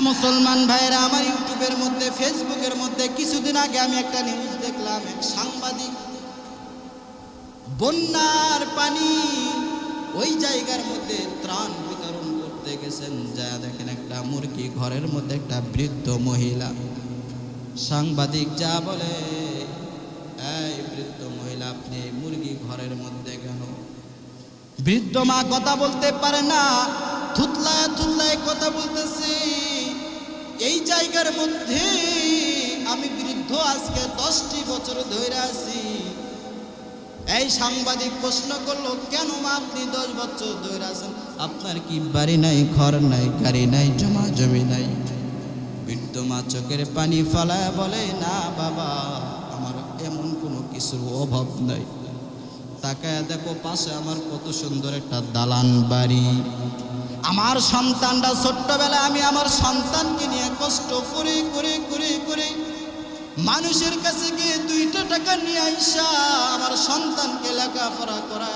মুসলমান ভাইরা, আমার ইউটিউবের মধ্যে, ফেসবুকের মধ্যে কিছুদিন আগে আমি একটা নিউজ দেখলাম। এক সাংবাদিক বন্যার পানি ওই জায়গার মধ্যে ত্রাণ বিতরণ করতে গেছেন। যা দেখেন একটা মুরগি ঘরের মধ্যে একটা বৃদ্ধ মহিলা। সাংবাদিক যা বলে, এই বৃদ্ধ মহিলা, আপনি মুরগি ঘরের মধ্যে কেন? বৃদ্ধ মা কথা বলতে পারে না, থুতলায় থুতলায় কথা বলতেছি। এই জায়গার মধ্যে আমি বৃদ্ধ আজকে 10টি বছর ধরে আছি। এই সাংবাদিক প্রশ্ন করলো, কেন মা আপনি 10 বছর ধরে আছেন? আপনার কি বাড়ি নাই, ঘর নাই, গাড়ি নাই, জমা জমি নাই? বৃদ্ধ মা চোখের পানি ফালায় বলে, না বাবা, আমার এমন কোনো কিছুর অভাব নাই। তাকায় দেখো পাশে আমার কত সুন্দর একটা দালান বাড়ি। আমার সন্তানরা ছোট্টবেলায় আমি আমার সন্তানকে নিয়ে কষ্ট করে করে করে করে মানুষের কাছে গিয়ে 2টা টাকা নিয়ে আইসা আমার সন্তানকে লেখাপড়া করা,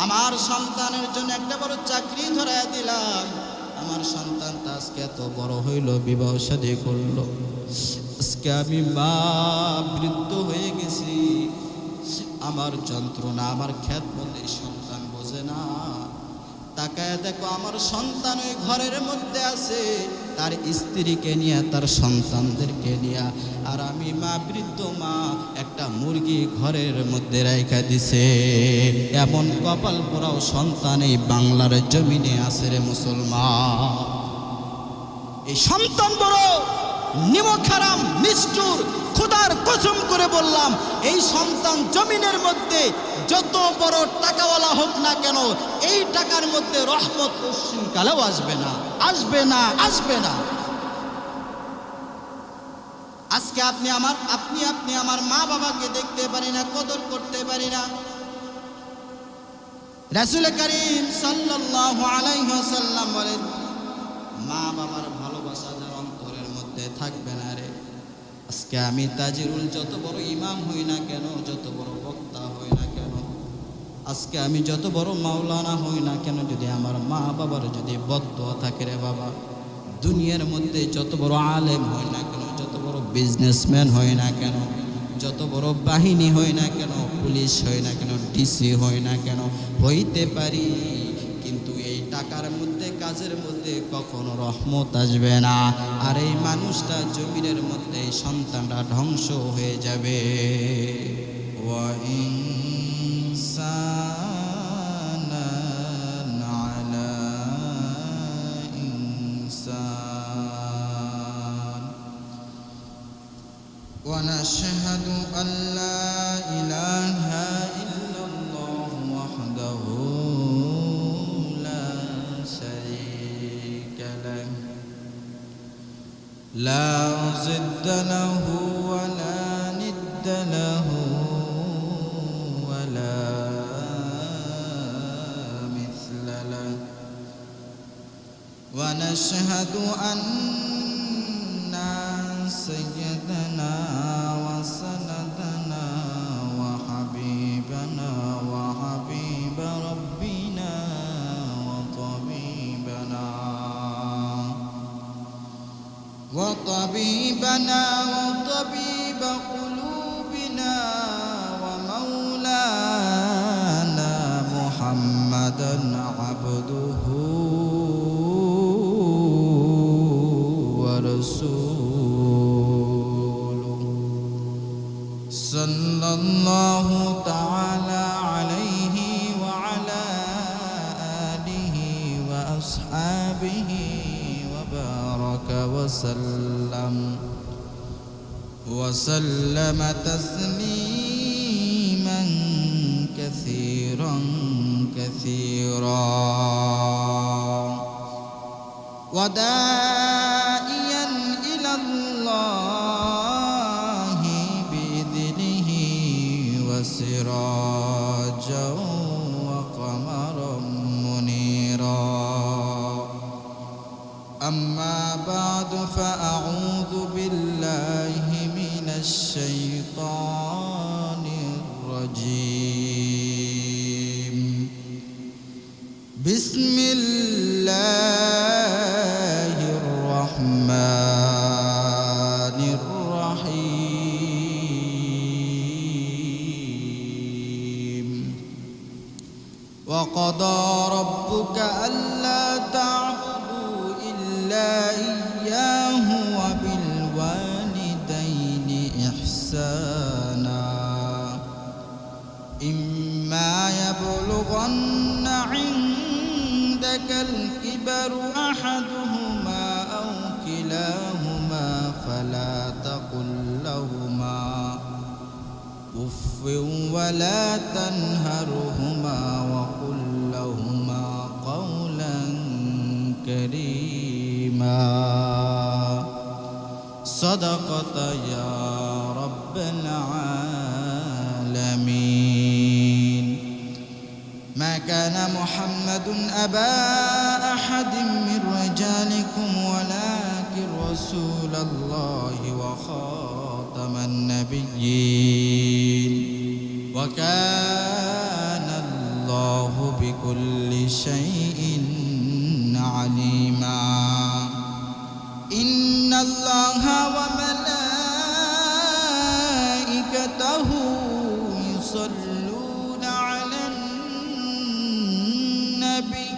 আমার সন্তানের জন্য একটা বড় চাকরি ধরায় দিলাম। আমার সন্তানটা আজকে এত বড় হইল, বিবাহ শাদী করলো। আজকে আমি মা বৃদ্ধ হয়ে গেছি। আমার যন্ত্রণা, আমার খ্যাত বলতে সন্তান বোঝে না। তাকায় দেখো আমার সন্তান ওই ঘরের মধ্যে আছে, তার স্ত্রীকে নিয়ে, তার সন্তানদেরকে নিয়ে। আর আমি মা, বৃদ্ধ মা, একটা মুরগি ঘরের মধ্যে রাইখা দিছে। এমন কপাল পোড়াও সন্তান এই বাংলার জমিনে আছে রে মুসলমান। এই সন্তান বড় নিমক হারাম, নিষ্ঠুর। খোদার কসম করে বললাম, এই সন্তান জমিনের মধ্যে যত বড় টাকাওয়ালা হোক না কেন, এই টাকার মধ্যে রহমত পশ্চিমকালেও আসবে না, আসবে না, আসবে না। আজকে আপনি আমার মা বাবাকে দেখতে পারি না, কদর করতে পারি না। রাসূল করিম সাল্লাল্লাহু আলাইহি ওয়াসাল্লাম বলেন, মা বাবার ভালোবাসা যার অন্তরের মধ্যে থাকবে না রে। আজকে আমি তাজিরুল যত বড় ইমাম হই না কেন, যত বড় বক্তা হই না কেন, আজকে আমি যত বড় মাওলানা হই না কেন, যদি আমার মা বাবার যদি বদদুয়া থাকে রে বাবা, দুনিয়ার মধ্যে যত বড় আলেম হই না কেন, যত বড় বিজনেসম্যান হই না কেন, যত বড় বাহিনী হই না কেন, পুলিশ হই না কেন, ডিসি হই না কেন, হইতে পারি, কিন্তু এই টাকার মধ্যে, কাজের মধ্যে কখনো রহমত আসবে না। আর এই মানুষটা জমিনের মধ্যে, সন্তানরা ধ্বংস হয়ে যাবে। ওয়া ইনসানান আলা ইনসান ওয়া নাশহাদু আল্লা ইলাহা ইল্লাল্লাহু ওয়াহদাহু لا ضد له ولا ند له ولا مثل له ونشهد أن سيدنا وسندنا وحبيبنا وحبيب ربنا وطبيبنا وطبيب قلوبنا ومولانا محمدا عبده ورسوله صلى الله تعالى عليه وعلى آله وأصحابه وبارك وسلم تسليما كثيرا كثيرا وداعيا إلى الله بإذنه وسراجا وقمرا منيرا. أما بعد فأعوذ بالله من الشيطان الرجيم. بسم الله الرحمن إلا إياه وبالوالدين إحسانا إما يبلغن عندك الكبر أحدهما أو كلاهما فلا تقل لهما أف ولا تنهرهما وقل لهما قولا كريما صدقت يا رب العالمين ما كان محمد أبا أحد من رجالكم ولكن رسول الله وخاتم النبيين وكان الله بكل شيء عليما إن الله وملائكته يصلون على النبي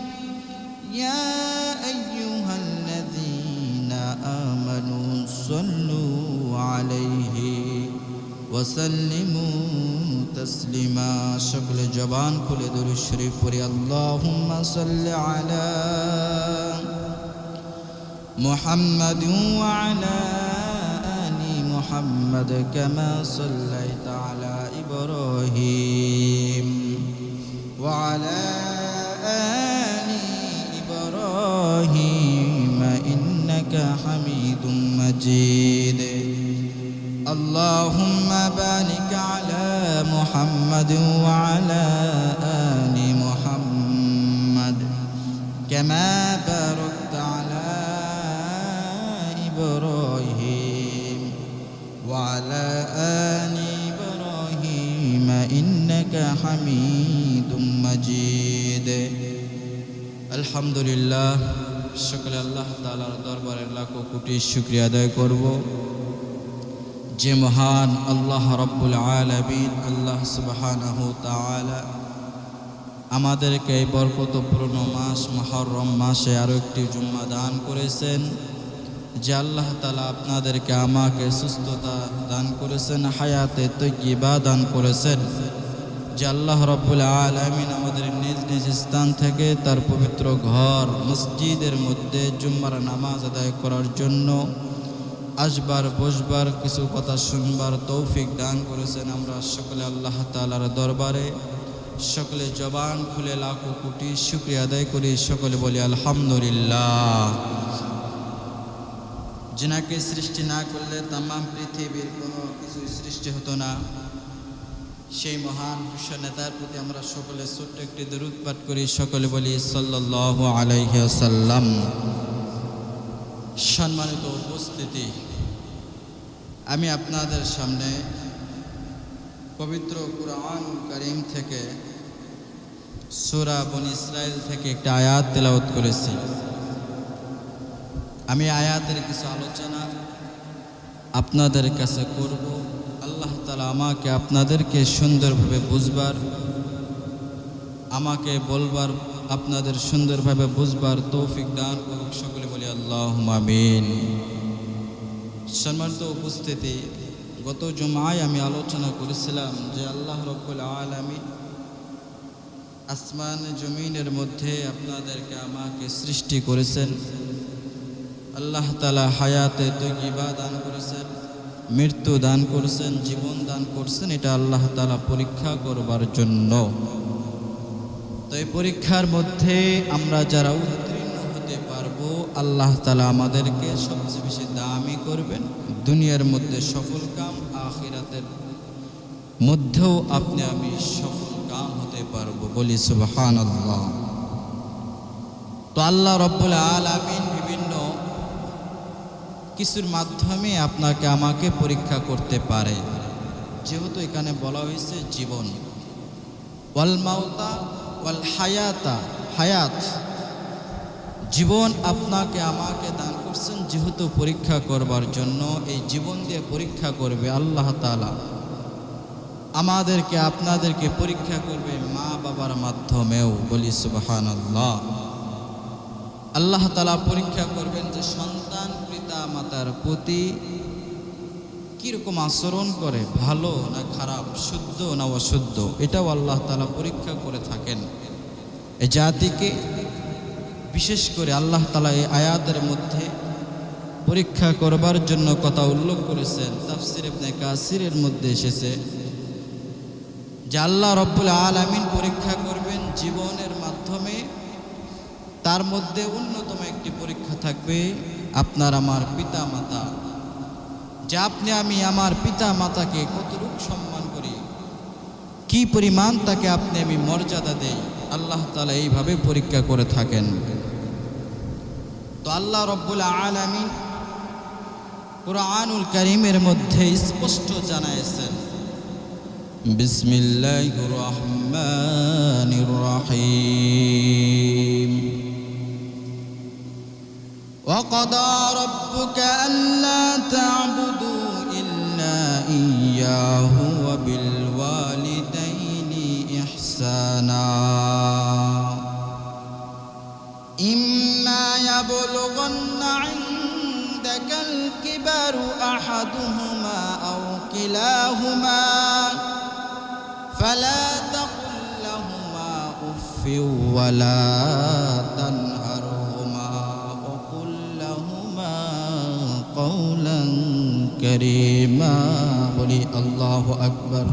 يا أيها الذين آمنوا صلوا عليه وسلموا تسليما شكل جبان كل دور الشريف وري اللهم صل على محمد وعلى آل محمد كما صليت على إبراهيم وعلى آل إبراهيم إنك حميد مجيد اللهم بارك على محمد وعلى آل محمد كما باركت على إبراهيم وعلى آل إبراهيم إنك حميد مجيد الحمد لله شكر الله تعالى দরবারে লাখো কোটি শুকরিয়া আদায় করব যে মহান আল্লাহ রাব্বুল আলামিন আল্লাহ সুবহানাহু তাআলা আমাদেরকে এই বরকতপূর্ণ মাস মুহররম মাসে আরো একটি জুম্মা দান করেছেন যে আল্লাহ তাআলা আপনাদেরকে আমাকে সুস্থতা দান করেছেন হায়াতে তয়্যিবা দান করেছেন যে আল্লাহ রাব্বুল আলামিন আমাদের নিজ নিজ স্থান থেকে তার পবিত্র ঘর মসজিদের মধ্যে জুম্মার নামাজ আদায় করার জন্য আসবার বসবার কিছু কথা শুনবার তৌফিক দান করেছেন আমরা সকলে আল্লাহ তাআলার দরবারে সকলে জবান খুলে লাখো কোটি শুকরিয়া আদায় করি সকলে বলি আলহামদুলিল্লাহ যিনাকে সৃষ্টি না করলে তাম পৃথিবীর কোনো কিছু সৃষ্টি হতো না সেই মহান বিশ্ব নেতার প্রতি আমরা সকলে ছোট্ট একটি দরুদ পাঠ করি সকলে বলি সাল্লাল্লাহু আলাইহি ওয়াসাল্লাম সম্মানিত উপস্থিতি আমি আপনাদের সামনে পবিত্র কুরআন কারীম থেকে সূরা বনী ইসরাইল থেকে একটা আয়াত তেলাওয়াত করেছি আমি আয়াতের কিছু আলোচনা আপনাদের কাছে করব আল্লাহ তাআলা আমাকে আপনাদেরকে সুন্দরভাবে বুঝবার আমাকে বলবার আপনাদের সুন্দরভাবে বুঝবার তৌফিক দান করুক সকলে বলি আল্লাহুম্মা আমিন সম্মানিত উপস্থিতি গত জুমায় আমি আলোচনা করেছিলাম যে আল্লাহ রাব্বুল আলামিন আসমান জমিনের মধ্যে আপনাদেরকে আমাকে সৃষ্টি করেছেন আল্লাহ তাআলা হায়াতে তয়্যিবা দান করেছেন মৃত্যু দান করেছেন জীবন দান করেছেন এটা আল্লাহ তাআলা পরীক্ষা করবার জন্য তো এই পরীক্ষার মধ্যে আমরা যারা উত্তীর্ণ হতে পারবো আল্লাহ তাআলা আমাদেরকে সবচেয়ে বেশি দামি করবেন দুনিয়ার মধ্যে সফল কাম আখিরাতের মধ্যেও আপনি আমি সফল কাম হতে পারবো বলি সুবহানাল্লাহ তো আল্লাহ রাব্বুল আলামিন বিভিন্ন কিছুর মাধ্যমে আপনাকে আমাকে পরীক্ষা করতে পারে যেহেতু এখানে বলা হয়েছে জীবন ওয়াল মাউতা ওয়াল হায়াত জীবন আপনাকে আমাকে দান করছেন যেহেতু পরীক্ষা করবার জন্য এই জীবন দিয়ে পরীক্ষা করবে আল্লাহ তাআলা আমাদেরকে আপনাদেরকে পরীক্ষা করবে মা বাবার মাধ্যমেও বলি সুবহানাল্লাহ আল্লাহ তাআলা পরীক্ষা করবেন যে সন্তান পিতা মাতার প্রতি কীরকম আচরণ করে, ভালো না খারাপ, শুদ্ধ না অশুদ্ধ, এটাও আল্লাহ তাআলা পরীক্ষা করে থাকেন। এই জাতিকে বিশেষ করে আল্লাহ তাআলা এই আয়াতের মধ্যে পরীক্ষা করবার জন্য কথা উল্লেখ করেছেন। তাফসীর ইবনে কাসিরের মধ্যে এসেছে যে আল্লাহ রব্বুল আলামিন পরীক্ষা করবেন জীবনের মাধ্যমে। তার মধ্যে অন্যতম একটি পরীক্ষা থাকবে আপনার আমার পিতা মাতা, যে আপনি আমি আমার পিতা মাতাকে কতটুকু সম্মান করি, কি পরিমাণ তাকে আপনি আমি মর্যাদা দেই, আল্লাহ তাআলা এইভাবে পরীক্ষা করে থাকেন। তো আল্লাহ রব্বুল আলামিন কুরআনুল কারীমের মধ্যে স্পষ্ট জানাইছেন, বিসমিল্লাহির রহমানির রহিম, وقضى ربك ألا تعبدوا إلا إياه وبالوالدين إحسانا إما يبلغن عندك الكبر أحدهما أو كلاهما فلا تقل لهما أف ولا تنهرهما وقل لهما قولا كريما বলি আল্লাহু আকবার।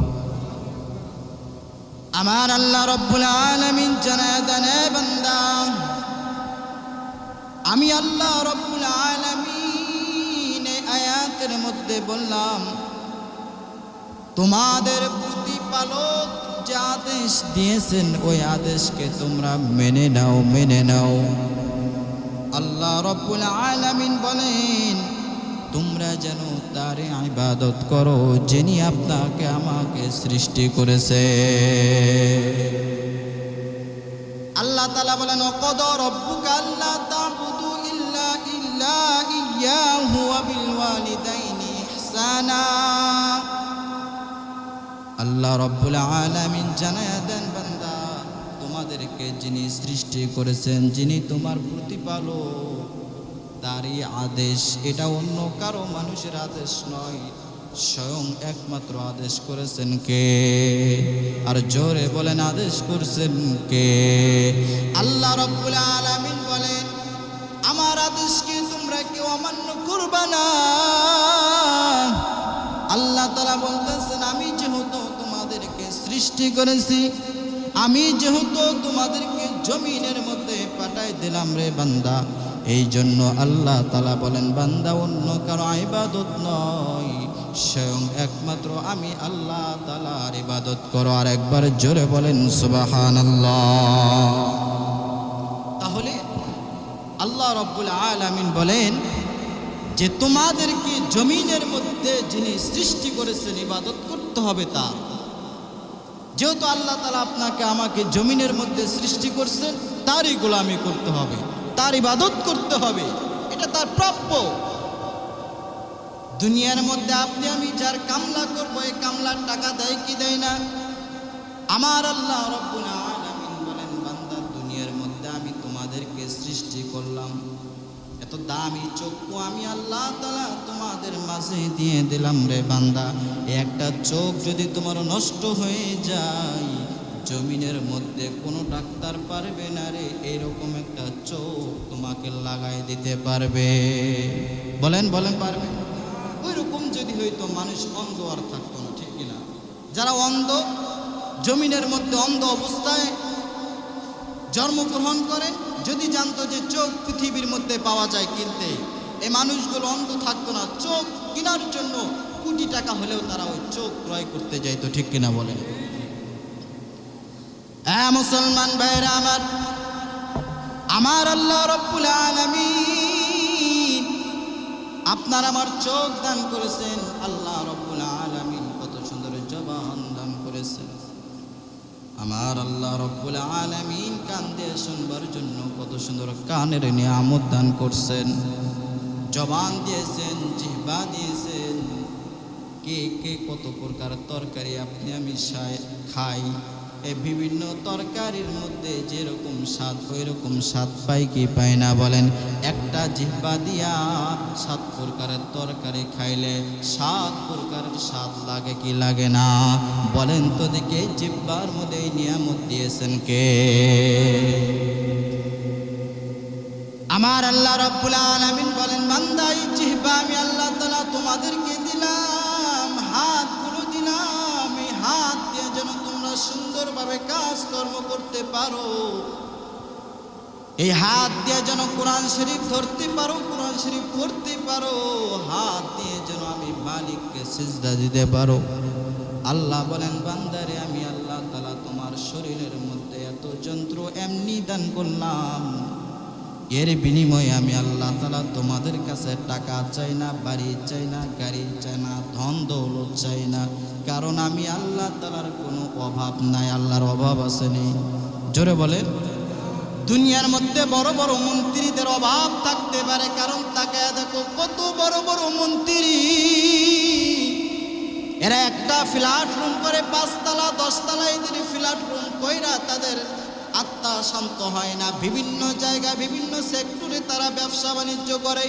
আমার আল্লাহ রব্বুল আলামিন জানায় দেন, বান্দা আমি আল্লাহ রব্বুল আলামিন এই আয়াতের মধ্যে বললাম তোমাদের প্রতিপালক যে আদেশ দিয়েছেন ওই আদেশকে তোমরা মেনে নাও, মেনে নাও। আল্লাহ রব্বুল আলামিন বলেন তোমরা যেন তার ইবাদত করো যিনি আপনাকে আমাকে সৃষ্টি করেছে। আল্লাহ তাআলা বলেন ওয়াকাদা রাব্বুকা আল্লা তা'বুদু ইল্লা ইয়্যাহু ওয়া বিল ওয়ালিদাইনি ইহসানা। আল্লাহ রব্বুল আলামিন জানায়া দেন, বান্দা তোমাদেরকে যিনি সৃষ্টি করেছেন, যিনি তোমার প্রতিপালক, তারই আদেশ, এটা অন্য কারো মানুষের আদেশ নয়, স্বয়ং একমাত্র আদেশ করেছেন কে? আর জোরে বলেন আদেশ করেছেন কে? আল্লাহ রব্বুল আলামিন বলেন আমার আদেশকে তোমরা কেউ অমান্য করবে না। আল্লাহ তাআলা বলতেছেন আমি যেহেতু তোমাদেরকে সৃষ্টি করেছি, আমি যেহেতু তোমাদেরকে জমিনের মধ্যে পাঠাই দিলাম রে বান্দা, এই জন্য আল্লাহ তাআলা বলেন বান্দা অন্য কারো ইবাদত নয়, স্বয়ং একমাত্র আমি আল্লাহ তাআলার ইবাদত করো। আর একবার জোরে বলেন সুবহানাল্লাহ। তাহলে আল্লাহ রব্বুল আলামিন বলেন যে তোমাদেরকে জমিনের মধ্যে যিনি সৃষ্টি করেছেন ইবাদত করতে হবে তার। যেহেতু আল্লাহ তাআলা আপনাকে আমাকে জমিনের মধ্যে সৃষ্টি করছেন, তারই গোলামি করতে হবে, তার ইবাদত করতে হবে, এটা তার প্রাপ্য। দুনিয়ার মধ্যে আপনি আমি যার কামলা করবো, এই কামলার টাকা দেয় কি দেয় না? আমার আল্লাহ রব্বুল আলামিন বলেন বান্দা দুনিয়ার মধ্যে আমি তোমাদেরকে সৃষ্টি করলাম, এত দামি চক্ষু আমি আল্লাহ তাআলা তোমাদের মাঝে দিয়ে দিলাম রে বান্দা। একটা চোখ যদি তোমার নষ্ট হয়ে যায়, জমিনের মধ্যে কোনো ডাক্তার পারবে না রে এরকম একটা চোখ তোমাকে লাগাই দিতে পারবে? বলেন বলেন পারবে? ওই রকম যদি হইতো মানুষ অন্ধ আর থাকতো না, ঠিক কিনা? যারা অন্ধ, জমিনের মধ্যে অন্ধ অবস্থায় জন্মগ্রহণ করে, যদি জানতো যে চোখ পৃথিবীর মধ্যে পাওয়া যায় কিনতে, এই মানুষগুলো অন্ধ থাকতো না। চোখ কেনার জন্য কোটি টাকা হলেও তারা ওই চোখ ক্রয় করতে যাইতো, ঠিক কিনা বলেন? মুসলমান ভাইরা আমার আল্লাহ রব্বুল আলামিন আপনার আমার চোখ দান করেছেন। আল্লাহ রব্বুল আলামিন কত সুন্দর জবান দান করেছেন। আমার আল্লাহ রব্বুল আলামিন কান দিয়ে শুনবার জন্য কত সুন্দর কানের নিয়ামত দান করছেন, জবান দিয়েছেন, জিহ্বা দিয়েছেন। কে কে কত প্রকার তরকারি আপনি আমি খাই, এই বিভিন্ন তরকারির মধ্যে যেরকম স্বাদ ওই রকম স্বাদ পাই কি পাই না বলেন? একটা জিহ্বা দিয়া 7 প্রকারের তরকারি খাইলে 7 প্রকারের স্বাদ লাগে কি লাগে না? বলেন তো দেখে জিহ্বার মধ্যে এই নিয়ামত দিয়েছেন কে? আমার আল্লাহ রাব্বুল আলামিন বলেন, বান্দা এই জিহ্বা আমি আল্লাহ তাআলা তোমাদেরকে দিলাম, হাতগুলো দিলাম, এই হাত দিয়ে যেন তোমরা সুন্দরভাবে কাজকর্ম করতে পারো, এই হাত দিয়ে যেন কোরআন শরীফ ধরতে পারো, কোরআন শরীফ পড়তে পারো, হাত দিয়ে যেন আমি মালিককে সিজদা দিতে পারো। আল্লাহ বলেন, বান্দারে আমি আল্লাহ তাআলা তোমার শরীরের মধ্যে এত যন্ত্র এমনি দান করলাম, এর বিনিময়ে আমি আল্লাহ তাআলা তোমাদের কাছে টাকা চাই না, বাড়ি চাই না, গাড়ি চাই না, ধন দৌলত চাই না, কারণ আমি আল্লাহ তাআলার কোনো অভাব নাই। আল্লাহর অভাব আছে নেই? জোরে বলেন। দুনিয়ার মধ্যে বড় বড় মন্ত্রীদের অভাব থাকতে পারে, কারণ তাকায় দেখো কত বড় বড় মন্ত্রী, এরা একটা ফ্ল্যাট রুম করে 5 তলা 10 তলা এদের ফ্ল্যাট রুম কইরা তাদের আত্মা শান্ত হয় না। বিভিন্ন জায়গায় বিভিন্ন সেক্টরে তারা ব্যবসা বাণিজ্য করে,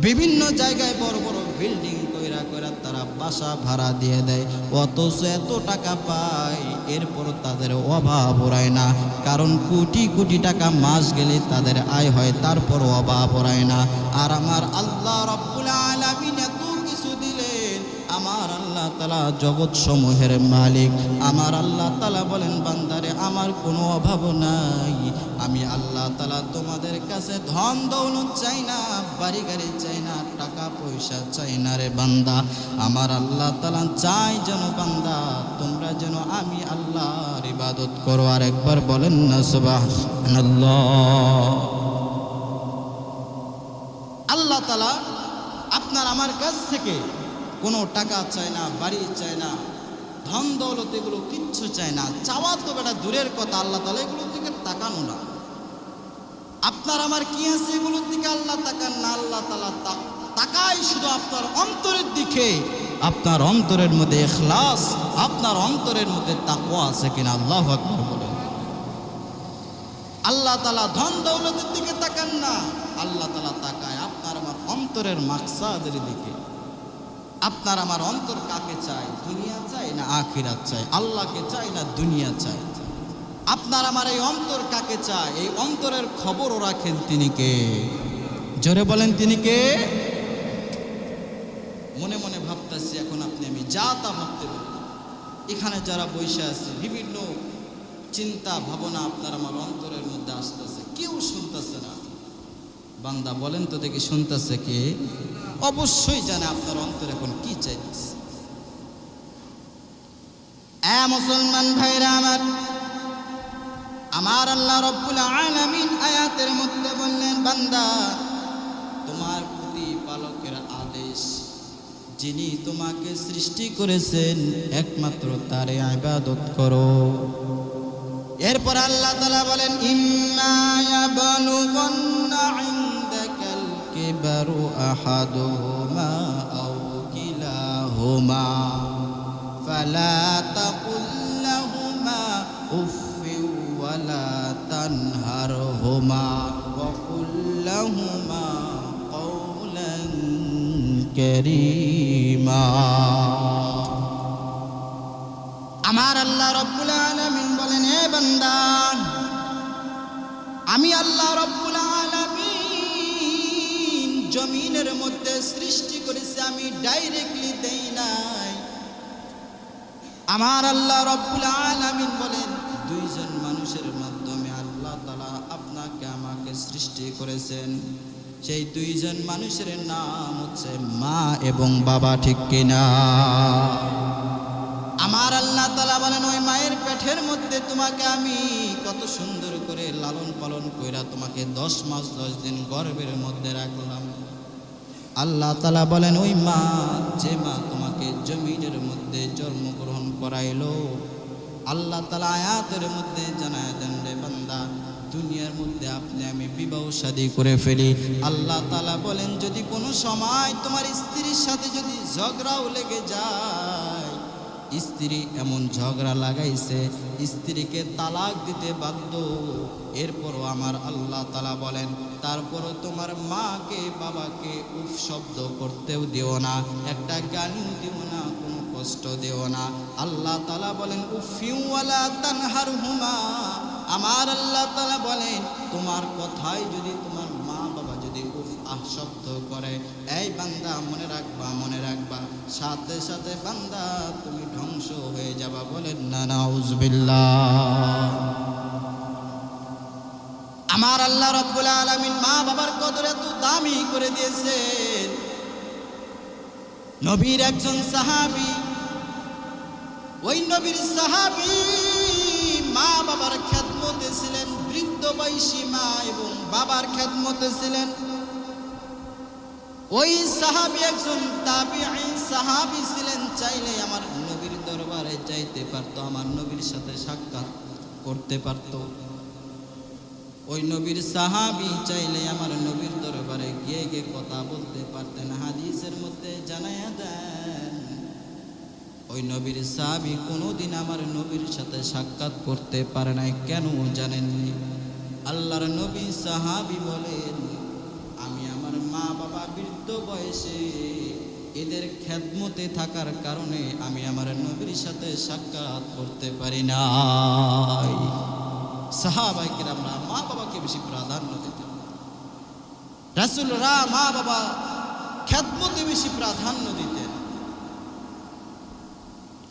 বিভিন্ন জায়গায় বড় বড় বিল্ডিং কইরা কইরা তারা বাসা ভাড়া দিয়ে দেয়, অথচ এত টাকা পায় এরপর তাদের অভাব ওরায় না, কারণ কোটি কোটি টাকা মাস গেলে তাদের আয় হয়, তারপর অভাব ওরায় না। আর আমার আল্লাহ রাব্বুল আলামিন এত কিছু দিলেন, আমার আল্লাহ তাআলা জগৎ সমূহের মালিক। আমার আল্লাহ তাআলা বলেন, বান্দারে আমার কোনো অভাব নাই, আমি আল্লাহ তাআলা তোমাদের কাছে ধন দৌলত চাই না, বাড়ি গাড়ি চাই না, টাকা পয়সা চাই না রে বান্দা। আমার আল্লাহ তাআলা চাই যেন বান্দা তোমরা যেন আমি আল্লাহর ইবাদত করো। আর একবার বলেন না সুবহানাল্লাহ। আল্লাহ তাআলা আপনার আমার কাছ থেকে কোনো টাকা চায় না, বাড়ি চায় না, ধন দৌলত এগুলো কিচ্ছু চায় না। চাওয়া তো বেটা দূরের কথা, আল্লাহ তাআলা এগুলোর দিকে তাকানো না। আপনার আমার কি আছে এগুলোর দিকে আল্লাহ তাকান না, আল্লাহ তাআলা তাকায় শুধু আপনার অন্তরের দিকে। আপনার অন্তরের মধ্যে ইখলাস, আপনার অন্তরের মধ্যে তাকওয়া আছে কিনা? আল্লাহু আকবার বলেন। আল্লাহ তাআলা ধন দৌলতের দিকে তাকান না, আল্লাহ তাআলা তাকায় আপনার আমার অন্তরের মাকসাদের দিকে। আপনার আমার অন্তর কাকে চায়? দুনিয়া চাই না আখিরাত চাই? আল্লাহকে চাই না দুনিয়া চাই? আপনার আমার এই অন্তর কাকে চায়? এই অন্তরের খবরও রাখেন তিনি কে? জোরে বলেন তিনি কে? মনে মনে ভাবতেছি এখন আপনি আমি যা তা ভাবতে পারি, এখানে যারা বসে আছে বিভিন্ন চিন্তা ভাবনা আপনার আমার অন্তরের মধ্যে আসতেছে, কেউ শুনতেছে না। বান্দা বলেন তো দেখি শুনতেছে কে? অবশ্যই জানে আপনার অন্তর এখন কি চাইতেছে। মুসলমান ভাইরা আমার, আমার আল্লাহ রাব্বুল আলামিন আয়াতের মধ্যে বললেন, বান্দা তোমার প্রতিপালকের আদেশ, যিনি তোমাকে সৃষ্টি করেছেন একমাত্র তারে ইবাদত করো। এরপর আল্লাহ তাআলা বলেন, ইম্মা ইয়াবলুগান্না ইনদাকাল কিবারু আহাদুহুমা আও কিলাহুমা ফালা তাকুল লাহুমা উফফিন ওয়ালা তানহারহুমা ওয়া কুল লাহুমা কাওলান কারীমা। আমার আল্লাহ রাব্বুল আলামিন বলেন, হে বান্দা, আমি আল্লাহ রাব্বুল আলামিন জমিনের মধ্যে সৃষ্টি করেছি, আমি ডাইরেক্টলি দেই নাই। আমার আল্লাহ রাব্বুল আলামিন বলেন, দুইজন মানুষের মাধ্যমে আল্লাহ তাআলা আপনাকে আমাকে সৃষ্টি করেছেন। সেই দুইজন মানুষের নাম হচ্ছে মা এবং বাবা, ঠিক কিনা? আমার আল্লাহ তাআলা বলেন, ওই মায়ের পেটের মধ্যে তোমাকে আমি কত সুন্দর করে লালন পালন কইরা তোমাকে 10 মাস 10 দিন গর্ভের মধ্যে রাখলাম। আল্লাহ তাআলা বলেন, ওই মা, যে মা তোমাকে জমিনের মধ্যে জন্মগ্রহণ করাইলো, আল্লাহ তাআলা আয়াতের মধ্যে জানায় দেন, রে বান্দা, দুনিয়ার মধ্যে আপনি আমি বিবাহ শাদী করে ফেলি। আল্লাহ তাআলা বলেন, যদি কোনো সময় তোমার স্ত্রীর সাথে যদি ঝগড়াও লেগে যায়, স্ত্রী এমন ঝগড়া লাগাইছে, স্ত্রীকে তালাক দিতে বাধ্য। এরপরও আমার আল্লাহ তাআলা বলেন, তারপরও তোমার মাকে বাবাকে উফ শব্দ করতেও দিও না, একটা গালিও দিও না, কোনো কষ্ট দিও না। আল্লাহ তাআলা বলেন, উফিউ ওয়ালা তানহারহুমা। আমার আল্লাহ তাআলা বলেন, তোমার কথায় যদি তোমার মা বাবা যদি উফ আহ শব্দ করে, এই বান্দা মনে রাখবা, মনে রাখবা, সাথে সাথে বান্দা তুমি ধ্বংস হয়ে যাবা। বলেন না নাউজুবিল্লাহ। আমার আল্লাহ রাব্বুল আলামিন মা বাবার কদর এত দামি করে দিয়েছেন। নবীর একজন সাহাবী, ওই নবীর সাহাবী মা বাবার খেদমতে ছিলেন, বৃদ্ধ বয়সী মা এবং বাবার খেদমতে ছিলেন। ওই সাহাবী একজন তাবিঈ সাহাবী ছিলেন, চাইলে আমার নবীর দরবারে যাইতে পারত, আমার নবীর সাথে সাক্ষাৎ করতে পারত। ওই নবীর সাহাবী চাইলে আমার নবীর দরবারে গিয়ে গিয়ে কথা বলতে পারতেন। হাদিসের মধ্যে জানায়া দেন, ওই নবীর সাহাবী কোনোদিন আমার নবীর সাথে সাক্ষাৎ করতে পারে নাই। কেন জানেননি? আল্লাহর নবী সাহাবী বলেন, আমি আমার মা বাবা বৃদ্ধ বয়সে এদের খেদমতে থাকার কারণে আমি আমার নবীর সাথে সাক্ষাৎ করতে পারি নাই। সাহাবায়ে কিরামরা মা বাবাকে বেশি প্রাধান্য দিতেন, রাসূলরা মা বাবা খেদমতে বেশি প্রাধান্য দিতেন।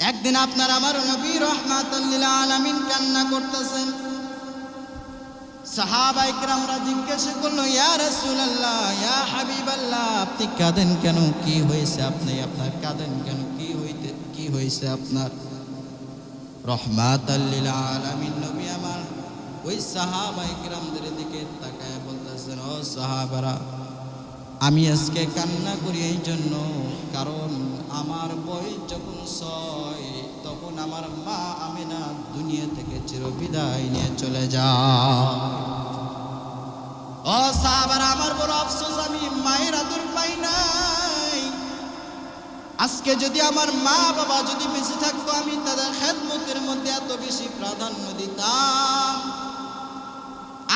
একদিন আপনার আমার নবী রাহমাতুল লিল আলামিন কান্না করতেছেন। সাহাবায়ে কিরামরা জিজ্ঞাসা করলো, ইয়া রাসূলুল্লাহ, ইয়া হাবিবাল্লাহ, আপনি কাঁদেন কেন? কি হয়েছে? আপনার কাঁদেন কেন? কি হয়েছে আপনার? রাহমাতুল লিল আলামিন নবী আমার ওই সাহাবায়ে কিরামদের দিকে তাকায় বলতেছেন, ও সাহাবারা, আমি আজকে কান্না করি এই জন্য, কারণ আমার বয়স যখন 6 তখন আমার মা আমিনা দুনিয়া থেকে চিরবিদায় নিয়ে চলে যায়। ও সাহাবারা, আমার বড় আফসোস, আমি মায়ের আদর পাই নাই। আজকে যদি আমার মা বাবা যদি বেঁচে থাকতো, আমি তাদের খেদমতের মধ্যে এত বেশি প্রাধান্য দিতাম,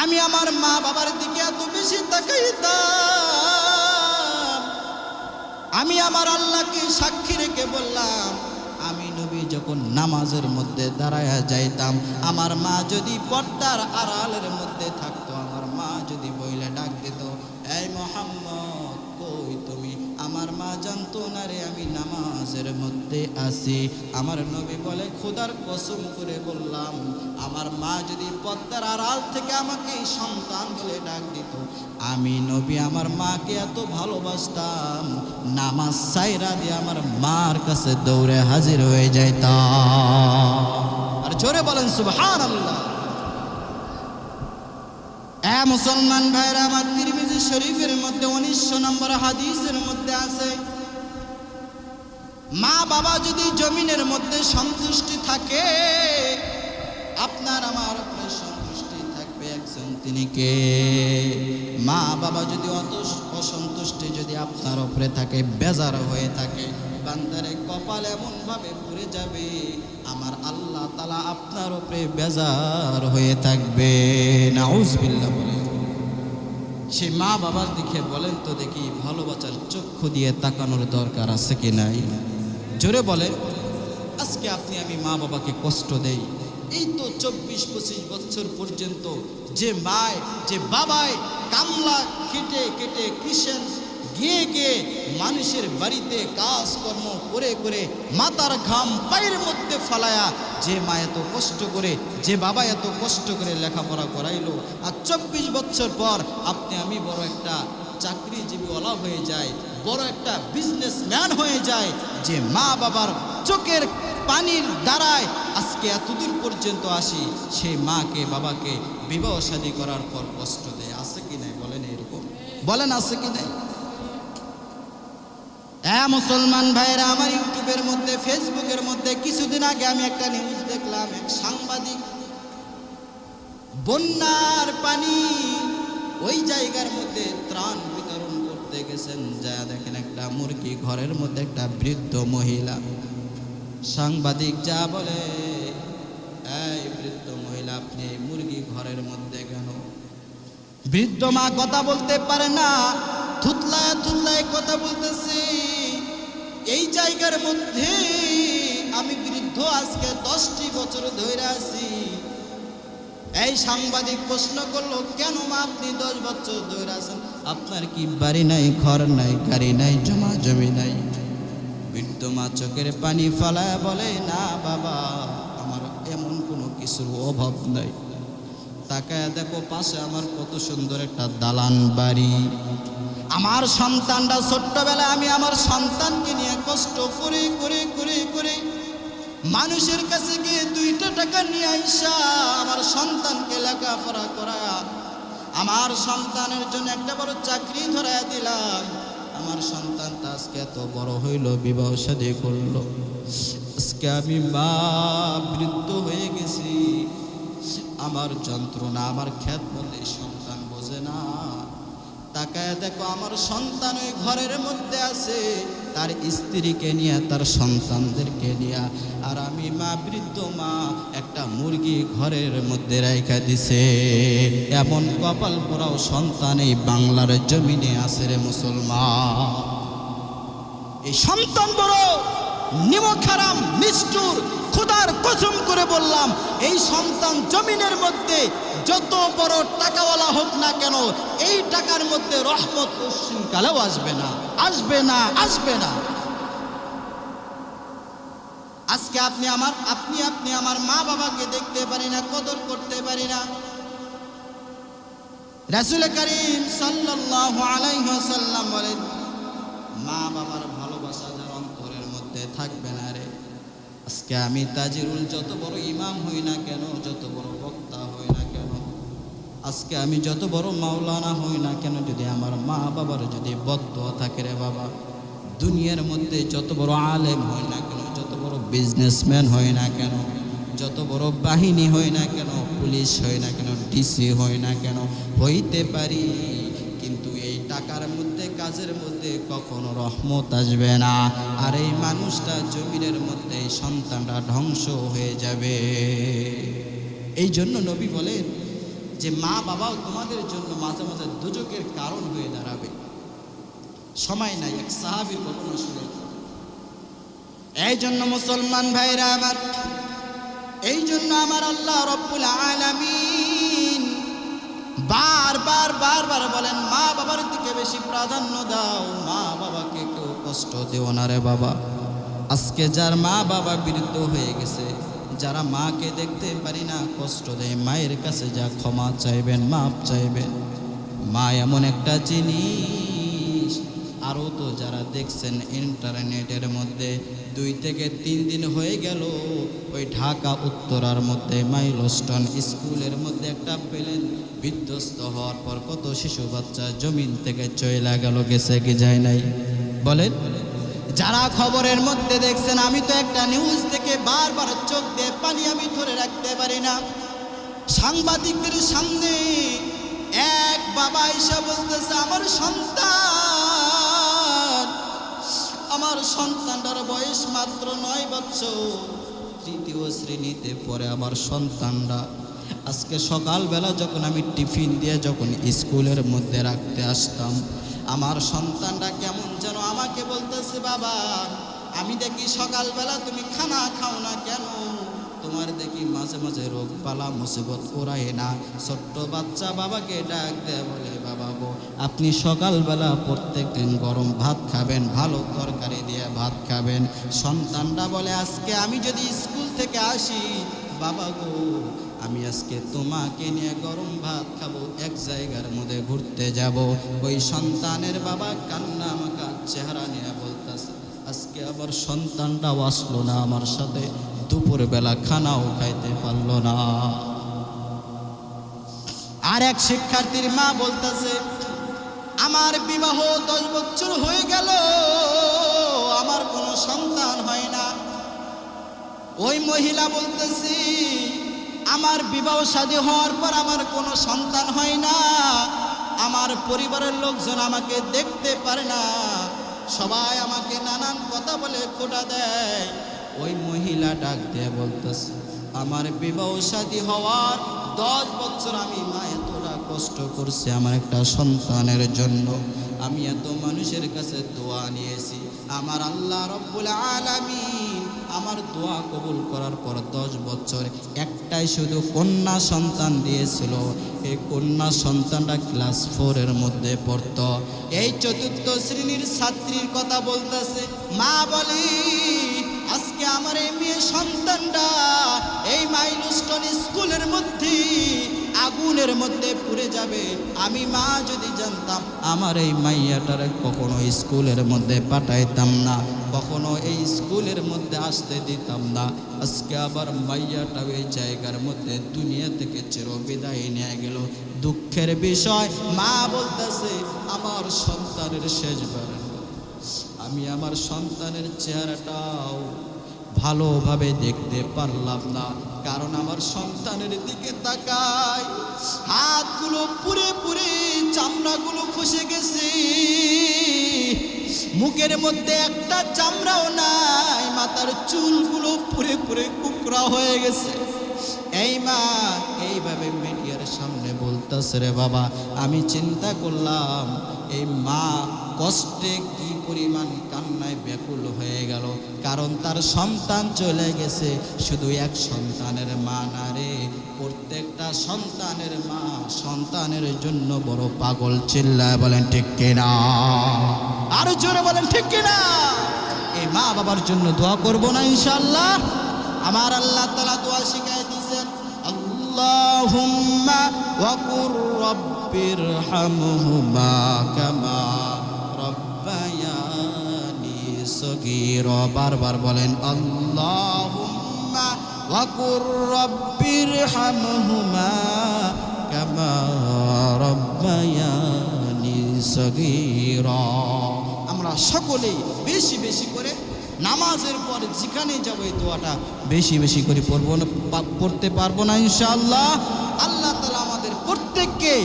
আমি আমার মা বাবার দিকে এত বেশি তাকাইতাম। আমি আমার আল্লাহকে সাক্ষী রেখে বললাম, আমি নবী যখন নামাজের মধ্যে দাঁড়ায়া যাইতাম, আমার মা যদি পর্দার আড়ালের মধ্যে থাকতো, আমার মা যদি বইলে ডাক দিত, এই মুহাম্মদ কই তুমি? আমার মা জানতো না রে আমি নামাজের মধ্যে আছি। আমার নবী বলে, খোদার কসম করে বললাম, আমার মা যদি পর্দার আড়াল থেকে আমাকে সন্তান বলে ডাক দিত, আমি নবী আমার মাকে এত ভালোবাসতাম, নামাজ সাইরা দিয়ে আমার মার কাছে দৌড়ে হাজির হয়ে যাইতাম। আর জোরে বলেন সুবহানাল্লাহ। মুসলমান ভাইরা আমার, তিরমিজি শরীফের মধ্যে 1900 নম্বর হাদিসের মধ্যে আছে, মা বাবা যদি জমিনের মধ্যে সন্তুষ্টি থাকে, আপনার আমার উপরে সন্তুষ্টি থাকবে একজন, তিনি কে? মা বাবা যদি অসন্তুষ্টি যদি আপনার উপরে থাকে, বেজার হয়ে থাকে, বান্দারে কপাল এমন ভাবে পুড়ে যাবে, আমার আল্লাহ তাআলা আপনার উপরে বেজার হয়ে থাকবে। নাউজুবিল্লাহ। বলে সে মা বাবার দিকে বলেন তো দেখি, ভালোবাসার চক্ষু দিয়ে তাকানোর দরকার আছে কি নাই? জোরে বলে। আজকে আপনি আমি মা বাবাকে কষ্ট দেই, এই তো 24-25 বছর পর্যন্ত যে মায় যে বাবায় কামলা কেটে কেটে কৃষণ গিয়ে গিয়ে মানুষের বাড়িতে কাজকর্ম করে করে মাথার ঘাম পায়ের মধ্যে ফালায়া, যে মা এত কষ্ট করে, যে বাবা এত কষ্ট করে লেখাপড়া করাইলো, আর 24 বছর পর আপনি আমি বড় একটা চাকরিজীবীওয়ালা হয়ে যায়, বড় একটা বিজনেসম্যান হয়ে যায়, যে মা বাবার চোখের পানির দ্বারায় আজকে এতদূর পর্যন্ত আসি, সেই মাকে বাবাকে বিবাহ শাদী করার পর কষ্ট দেয়। আছে কি নাই বলেন? এরকম বলেন, আছে কি নাই? মুসলমান ভাইরা আমার, ইউটিউবের মধ্যে ফেসবুকের মধ্যে কিছুদিন আগে আমি একটা নিউজ দেখলাম, এক সাংবাদিক বন্যার পানি ওই জায়গার মধ্যে ত্রাণ বিতরণ করতে গেছেন, যা দেখেন একটা মুরগি ঘরের মধ্যে একটা বৃদ্ধ মহিলা সাংবাদিক যা বলে, এই বৃদ্ধ মহিলা আপনি এই মুরগি ঘরের মধ্যে কেন? বৃদ্ধ মা কথা বলতে পারে না, থুতলায় থুতলায় কথা বলতেছি। এই জায়গার মধ্যে আমি বৃদ্ধ আজকে 10টি বছর ধরে আছি। এই সাংবাদিক প্রশ্ন করলো, কেন মা আপনি 10 বছর ধরে আছেন? আপনার কি বাড়ি নাই, ঘর নাই, গাড়ি নাই, জমা জমি নাই? বৃদ্ধ মা চোখের পানি ফালায় বলে, না বাবা, আমার এমন কোনো কিছুর অভাব নাই। তাকায় দেখো পাশে আমার কত সুন্দর একটা দালান বাড়ি। আমার সন্তানরা ছোট্টবেলায় আমি আমার সন্তানকে নিয়ে কষ্ট করে করে করে করে মানুষের কাছে গিয়ে 2টা টাকা নিয়ে আইসা আমার সন্তানকে লেখাপড়া করা, আমার সন্তানের জন্য একটা বড় চাকরি ধরায় দিলাম। আমার সন্তানটা আজকে এত বড় হইল, বিবাহ শাদী করলো। আজকে আমি মা বৃদ্ধ হয়ে গেছি। আমার যন্ত্রণা, আমার খ্যাত বলে সন্তান বোঝে না। তাকায় দেখো আমার সন্তান ওই ঘরের মধ্যে আছে, তার স্ত্রীকে নিয়ে, তার সন্তানদেরকে নিয়ে, আর আমি মা বৃদ্ধ মা একটা মুরগি ঘরের মধ্যে রাইখা দিছে। এমন কপাল পোড়াও সন্তান এই বাংলার জমিনে আছে রে মুসলমান। এই সন্তান বড় নিমক হারাম, নিষ্ঠুর। খোদার কসম করে বললাম, এই সন্তান জমিনের মধ্যে যত বড় টাকাওয়ালা হোক না কেন, এই টাকার মধ্যে রহমত পশ্চিমকালেও আসবে না, আসবে না, আসবে না। আজকে আপনি আমার মা বাবাকে দেখতে পারি না, কদর করতে পারি না। রাসূল করিম সাল্লাল্লাহু আলাইহি ওয়াসাল্লাম বলেন, মা বাবার ভালোবাসা যার অন্তরের মধ্যে থাকবে না রে, আজকে আমি তাজিরুল যত বড় ইমাম হই না কেন, যত বড় বক্তা হই না কেন, আজকে আমি যত বড় মাওলানা হই না কেন, যদি আমার মা বাবার যদি বদদোয়া থাকে রে বাবা, দুনিয়ার মধ্যে যত বড় আলেম হই না কেন, যত বড় বিজনেসম্যান হই না কেন, যত বড় বাহিনী হই না কেন, পুলিশ হই না কেন, ডিসি হই না কেন, হইতে পারি, কিন্তু এই টাকার মধ্যে, কাজের মধ্যে কখনো রহমত আসবে না। আর এই মানুষটা জমিনের মধ্যে, সন্তানরা ধ্বংস হয়ে যাবে। এই জন্য নবী বলেন যে মা বাবাও তোমাদের জন্য মাঝে মাঝে দুজকের কারণ হয়ে দাঁড়াবে। সময় নাই, এক সাহাবীর ঘটনা শুনে। এই জন্য মুসলমান ভাইরা আমার, এই জন্য আমার আল্লাহ রব্বুল আলামিন বারবার বলেন, মা বাবার দিকে বেশি প্রাধান্য দাও, মা বাবাকে কেউ কষ্ট দিও না রে বাবা। আজকে যার মা বাবা বৃদ্ধ হয়ে গেছে, যারা মাকে দেখতে পারি না, কষ্ট দেয়, মায়ের কাছে যা ক্ষমা চাইবেন, মাপ চাইবেন। মা এমন একটা জিনিস, আরও তো যারা দেখছেন ইন্টারনেটের মধ্যে 2 থেকে 3 দিন হয়ে গেল, ওই ঢাকা উত্তরার মধ্যে মাইলস্টোন স্কুলের মধ্যে একটা প্লেন বিধ্বস্ত হওয়ার পর কত শিশু বাচ্চা জমিন থেকে চলে গেল, গেছে কি যায় নাই বলেন? যারা খবরের মধ্যে দেখছেন, আমি তো একটা নিউজ থেকে বারবার চোখ দিয়ে পানি আমি ধরে রাখতে পারি না। সাংবাদিকদের সামনে এক বাবা এসে বলতেছে, আমার সন্তানটার বয়স মাত্র 9 বছর, 3য় শ্রেণীতে পড়ে আমার সন্তানরা। আজকে সকালবেলা যখন আমি টিফিন দিয়ে যখন স্কুলের মধ্যে রাখতে আসতাম, আমার সন্তানরা কেমন যেন আমাকে বলতেছে, বাবা আমি দেখি সকালবেলা তুমি খানা খাও না কেন, তোমার দেখি মাঝে মাঝে রোগ পালা মুসিবত ওরাই না। ছোট্ট বাচ্চা বাবাকে ডাক দেয়, বলে বাবা গো, আপনি সকালবেলা প্রত্যেক দিন গরম ভাত খাবেন, ভালো তরকারি দিয়ে ভাত খাবেন। সন্তানরা বলে, আজকে আমি যদি স্কুল থেকে আসি, বাবা গো আমি আজকে তোমাকে নিয়ে গরম ভাত খাবো, এক জায়গার মধ্যে ঘুরতে যাব। ওই সন্তানের বাবা কান্না মাখা চেহারা নিয়ে বলতেছে, আজকে আমার সন্তানটাও আসলো না আমার সাথে, দুপুরবেলা খানাও খাইতে পারলো না। আর এক শিক্ষার্থীর মা বলতেছে, আমার বিবাহ 10 বছর হয়ে গেল, আমার কোনো সন্তান হয় না। ওই মহিলা বলতেছি, আমার বিবাহ শাদী হওয়ার পর আমার কোনো সন্তান হয় না, আমার পরিবারের লোকজন আমাকে দেখতে পারে না, সবাই আমাকে নানান কথা বলে খোঁটা দেয়। ওই মহিলা ডাক দিয়ে বলতেছে, আমার বিবাহ শাদী হওয়ার 10 বছর আমি মা এতটা কষ্ট করছি আমার একটা সন্তানের জন্য। আমি এত মানুষের কাছে দোয়া নিয়েছি, আমার আল্লাহ রব্বুল আলামিন আমার দোয়া কবুল করার পর 10 বছর একটাই শুধু কন্যা সন্তান দিয়েছিল। এই কন্যা সন্তানটা ক্লাস 4 এর মধ্যে পড়তো। এই 4র্থ শ্রেণীর ছাত্রীর কথা বলতেছে, মা বলি আজকে আমার এই মেয়ে সন্তানটা এই মাইলস্টোন স্কুলের মধ্যে আগুনের মধ্যে পুড়ে যাবে। আমি মা যদি জানতাম আমার এই মাইয়াটারে কখনো স্কুলের মধ্যে পাঠাইতাম না, কখনো এই স্কুলের মধ্যে আসতে দিতাম না। আজকে আবার মাইয়াটা এই জায়গার মধ্যে দুনিয়া থেকে চিরবিদায় নিয়ে গেল। দুঃখের বিষয় মা বলতেছে, আমার সন্তানের শেষবার আমি আমার সন্তানের চেহারাটাও ভালোভাবে দেখতে পারলাম না, কারণ আমার সন্তানের দিকে তাকাই হাতগুলো পুরে পুরে চামড়াগুলো খসে গেছে, মুখের মধ্যে একটা চামড়াও নাই, মাথার চুলগুলো পুরে পুরে কুকড়া হয়ে গেছে। এই মা এইভাবে মিডিয়ার সামনে বলতেছে, রে বাবা আমি চিন্তা করলাম এই মা কষ্টে কি পরিমাণ কান্নায় ব্যাকুল হয়ে গেল, কারণ তার সন্তান চলে গেছে। শুধু এক সন্তানের মা না রে, প্রত্যেকটা সন্তানের মা সন্তানের জন্য বড় পাগল। চিল্লায় বলেন ঠিক কিনা? আরো জোরে বলেন ঠিক কিনা? এই মা বাবার জন্য দোয়া করব না ইনশাআল্লাহ? আমার আল্লাহ তাআলা দোয়া শিখাই দিয়েছেন, আল্লাহুম্মা ওয়া কুর রাব্বিরহামহুমা কামা রাব্বায়ানি সগীরা। বারবার বলেন, আল্লাহুম্মা ওয়া কুর রাব্বিরহামহুমা কামা রাব্বায়ানি সগীরা। আমরা সকলেই বেশি বেশি করে নামাজের পর যেখানে যাবো এই দোয়াটা বেশি বেশি করে পড়তে পারবো না ইনশাআল্লাহ? আল্লাহ তাআলা আমাদের প্রত্যেককে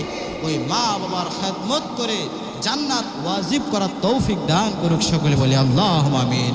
ওই মা বাবার খেদমত করে জান্নাত ওয়াজিব করার তৌফিক দান করুক। সকলে বলি আল্লাহুম্মা আমিন।